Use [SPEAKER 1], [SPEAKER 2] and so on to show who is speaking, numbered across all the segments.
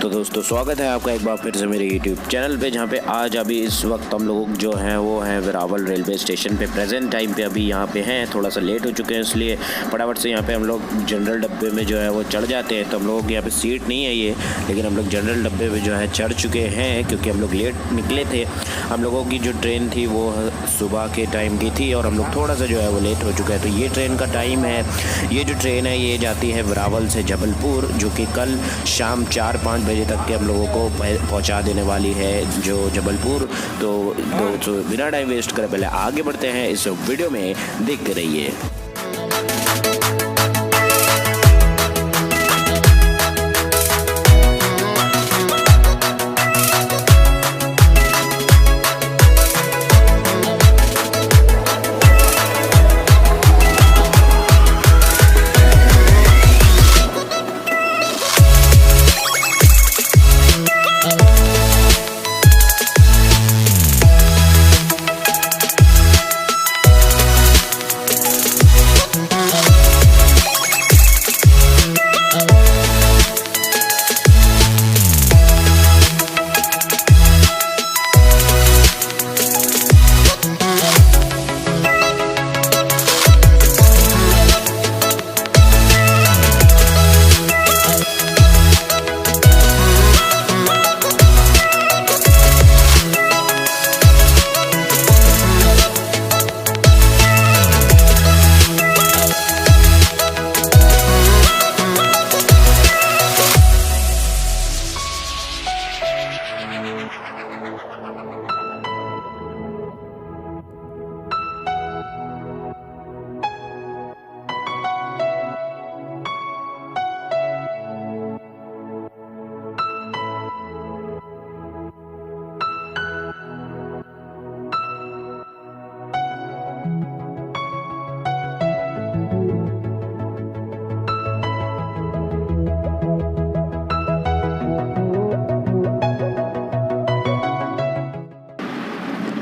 [SPEAKER 1] तो दोस्तों स्वागत है आपका एक बार फिर से मेरे YouTube चैनल पे, जहाँ पे आज अभी इस वक्त हम लोग जो हैं वो हैं वेरावल रेलवे स्टेशन पे। प्रेजेंट टाइम पे अभी यहाँ पे हैं, थोड़ा सा लेट हो चुके हैं, इसलिए फटाफट से यहाँ पे हम लोग जनरल डब्बे में जो है वो चढ़ जाते हैं। तो हम लोगों की यहाँ पे सीट नहीं है ये, लेकिन हम लोग जनरल डब्बे में जो है चढ़ चुके हैं, क्योंकि हम लोग लेट निकले थे। हम लोगों की जो ट्रेन थी वो सुबह के टाइम की थी और हम लोग थोड़ा सा जो है वो लेट हो चुका है। तो ये ट्रेन का टाइम है, ये जो ट्रेन है ये जाती है वेरावल से जबलपुर, जो कि कल शाम 4-5 बजे तक के हम लोगों को पहुंचा देने वाली है जो जबलपुर। तो दोस्तों बिना टाइम वेस्ट करे पहले आगे बढ़ते हैं, इस वीडियो में देखते रहिए।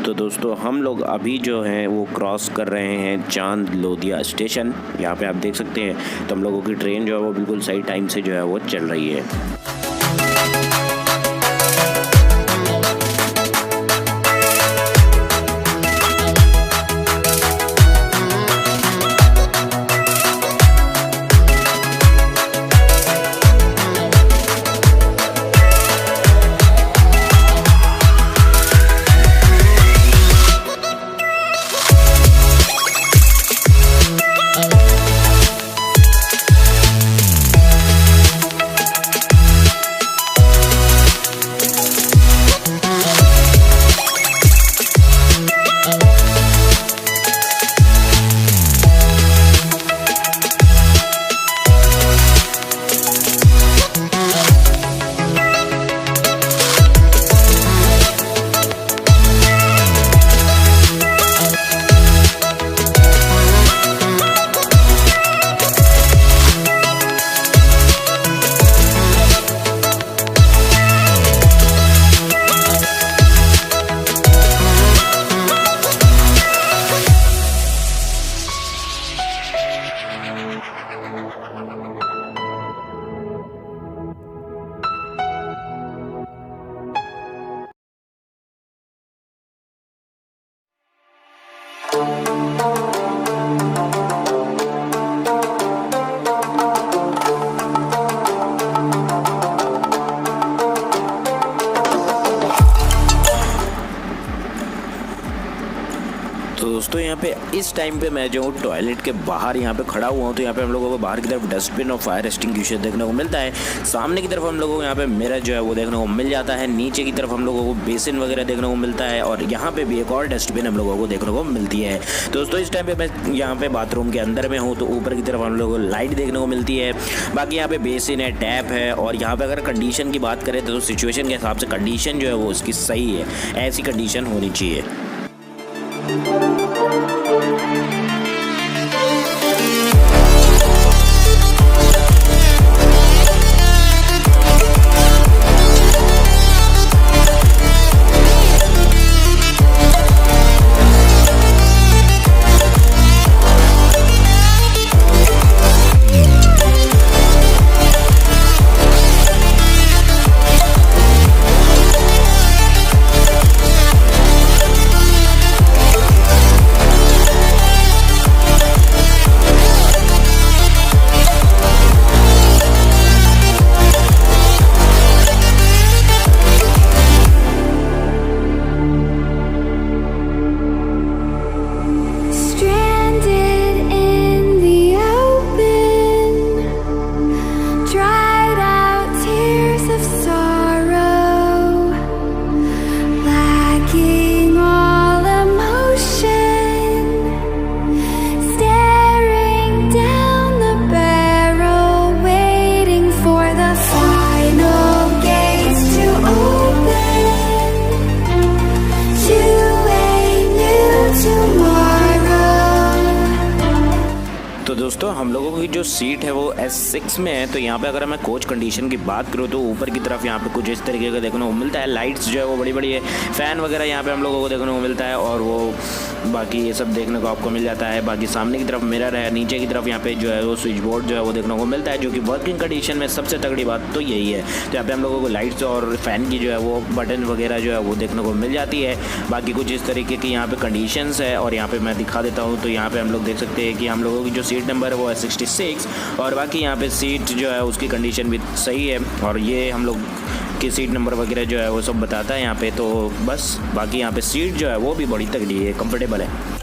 [SPEAKER 1] तो दोस्तों हम लोग अभी जो हैं वो क्रॉस कर रहे हैं चांद लोदिया स्टेशन। यहाँ पे आप देख सकते हैं। तो हम लोगों की ट्रेन जो है वो बिल्कुल सही टाइम से जो है वो चल रही है। तो दोस्तों यहाँ पे इस टाइम पे मैं जो हूँ टॉयलेट के बाहर यहाँ पे खड़ा हुआ हूँ। तो यहाँ पे हम लोगों को बाहर की तरफ डस्टबिन और फायर एक्सटिंग्विशर देखने को मिलता है। सामने की तरफ हम लोगों को यहाँ पे मिरर जो है वो देखने को मिल जाता है। नीचे की तरफ हम लोगों को बेसिन वगैरह देखने को मिलता है और यहाँ पे भी एक और डस्टबिन हम लोगों को देखने को मिलती है। दोस्तों इस टाइम पे मैं यहाँ पे बाथरूम के अंदर में हूँ, तो ऊपर की तरफ हम लोगों को लाइट देखने को मिलती है। बाकी यहाँ पे बेसिन है, टैप है और यहाँ पे अगर कंडीशन की बात करें तो सिचुएशन के हिसाब से कंडीशन जो है वो उसकी सही है। ऐसी कंडीशन होनी चाहिए। हम लोगों की जो सीट है वो S6 में है। तो यहाँ पे अगर मैं कोच कंडीशन की बात करूँ तो ऊपर की तरफ यहाँ पे कुछ इस तरीके का देखने को मिलता है। लाइट्स जो है वो बड़ी बड़ी है, फ़ैन वगैरह यहाँ पे हम लोगों को देखने को मिलता है और वो बाकी ये सब देखने को आपको मिल जाता है। बाकी सामने की तरफ मिरर है, नीचे की तरफ यहाँ पे जो है वो स्विच बोर्ड जो है वो देखने को मिलता है, जो कि वर्किंग कंडीशन में सबसे तगड़ी बात तो यही है। तो यहाँ पे हम लोगों को लाइट्स और फ़ैन की जो है वो बटन वगैरह जो है वो देखने को मिल जाती है। बाकी कुछ इस तरीके की यहाँ पे कंडीशंस है और यहाँ पे मैं दिखा देता हूँ। तो यहाँ पे हम लोग देख सकते हैं कि हम लोगों की जो सीट नंबर है वो है 66 और बाकी यहाँ पे सीट जो है उसकी कंडीशन भी सही है और ये हम लोग की सीट नंबर वगैरह जो है वो सब बताता है यहाँ पे। तो बस बाकी यहाँ पे सीट जो है वो भी बड़ी तगड़ी है, कंफर्टेबल है।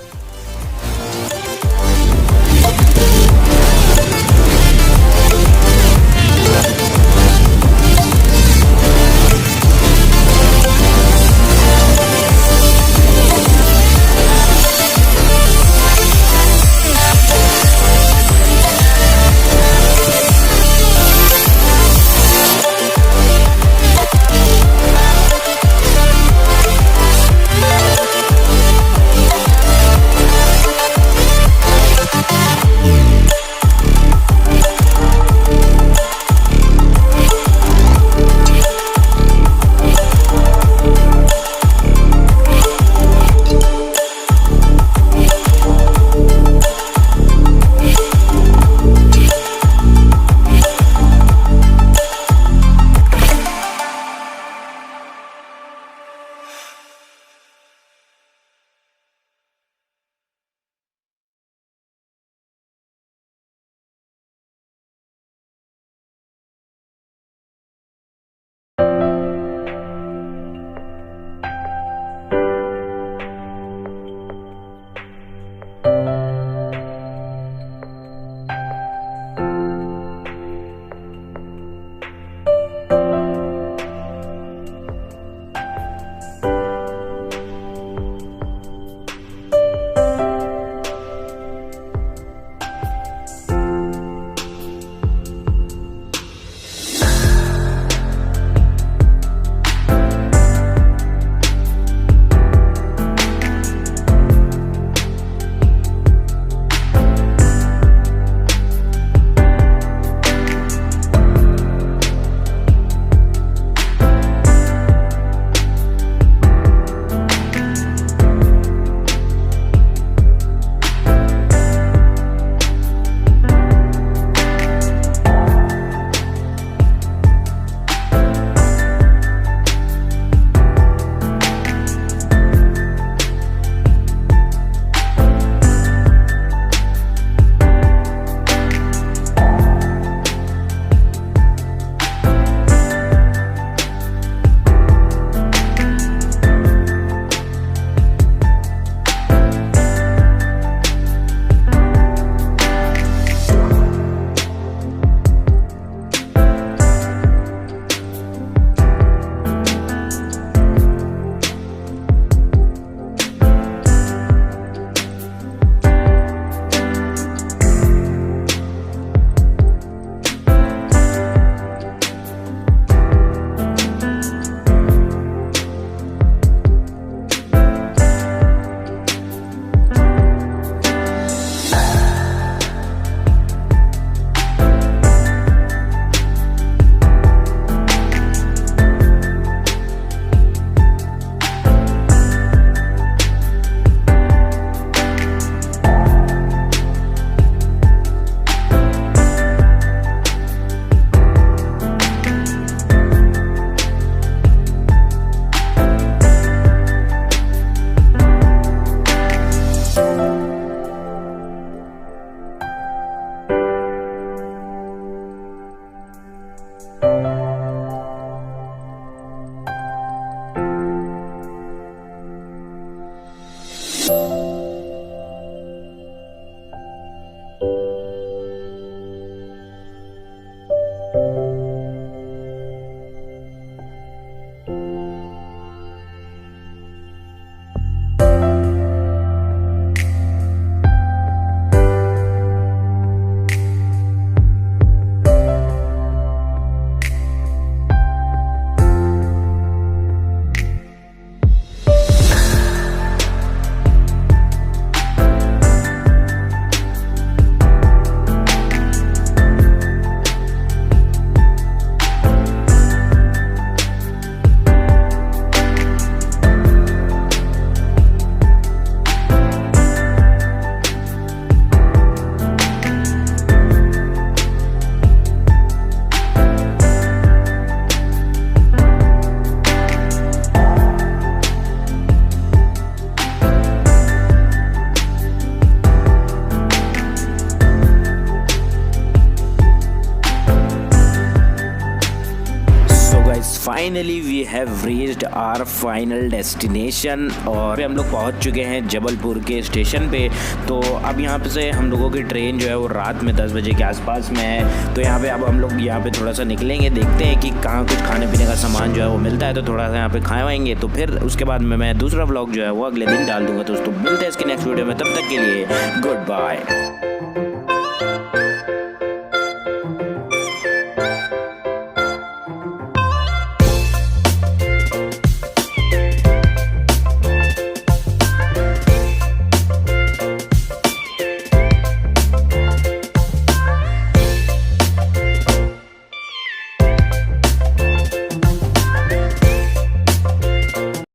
[SPEAKER 1] Guys finally we have reached our final destination और हम लोग पहुंच चुके हैं जबलपुर के स्टेशन पे। तो अब यहाँ पे से हम लोगों की ट्रेन जो है वो रात में 10 बजे के आसपास में है। तो यहाँ पे अब हम लोग यहाँ पे थोड़ा सा निकलेंगे, देखते हैं कि कहाँ कुछ खाने पीने का सामान जो है वो मिलता है, तो थोड़ा सा यहाँ पे खाएंगे। तो फिर उसके बाद में मैं दूसरा व्लॉग जो है वो अगले दिन डाल दूंगा। दोस्तों मिलते हैं इसके नेक्स्ट वीडियो में, तब तक के लिए गुड बाय।